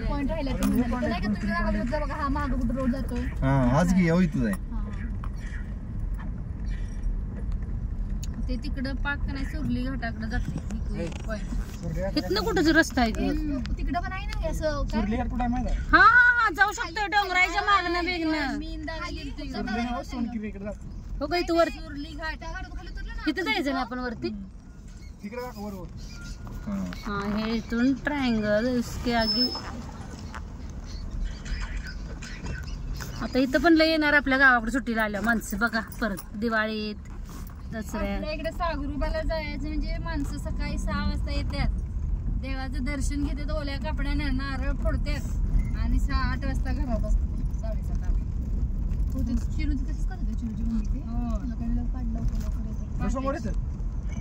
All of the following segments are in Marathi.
पॉइंट राहिला ते म्हणाले नाही का तुम्ही दाखवलं बघा हा मागं कुठं रोड जातोय हाच की येऊ इथं आहे ते तिकडं पाक नाही सुरली घाटाकडे जाते पॉइंट इथनं कुठंच रस्ता आहे तिकडं पण आहे ना असं सुरली घाट कुठं आहे माहिती आहे? हा हा जाऊ शकतो डोंगराच्या मागणं वेगनं सोनकिरी इकडे जातो. हो का इथं वर सुरली घाट तिथं जायचं ना आपण वरती तिकडे जातो बरोबर. हा हे इथून ट्रायंगल इसके आगे आता इथं पण लय येणार आपल्या गावाकडे सुट्टीला आल्या माणसं बघा परत दिवाळीत दसऱ्या आपल्या इकडे सागरूबाला जायचं म्हणजे माणसं सकाळी 6 वाजता येतात देवाचं दर्शन घेतात ओल्या कपड्याने नारळ फोडतात आणि 6-8 वाजता घरात असतात 7:30 हो ते चिरूची तशीच करत होते चिरूची मम्मी ते समोर येतं.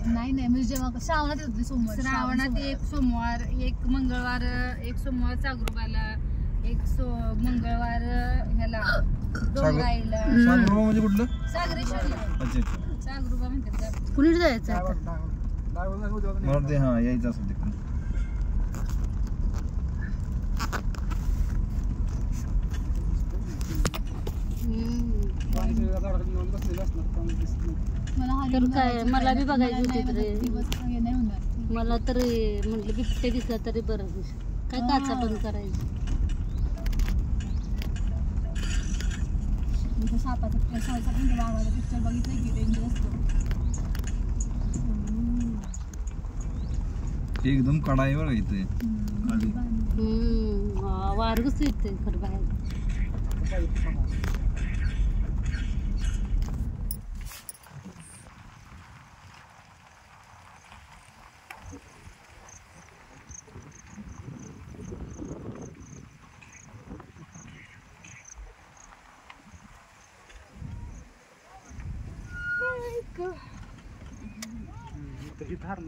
नाही म्हणजे जेव्हा श्रावणात येत होते सोमवार श्रावणात एक सोमवार एक मंगळवार एक सोमवार सागरूबाला एक मंगळवार ह्याला डोंगराईला सागरोबा म्हणजे कुठलं सागरेश्वरला अच्छा सागरूबा म्हणतात कुणी जायचं आता मला वाटते हा यायचं असेल तिकडून तर काय मला बी बघायचं होते रे नाही होणार मला तर म्हटलं बिबटे दिसला तरी बरं काय काचा बंद करायचं सापाचा वाघाचा पिक्चर बघितलाय की डेंजर असतो एकदम कडाईवर येते वारगच येते खरं बाहेर इथं धार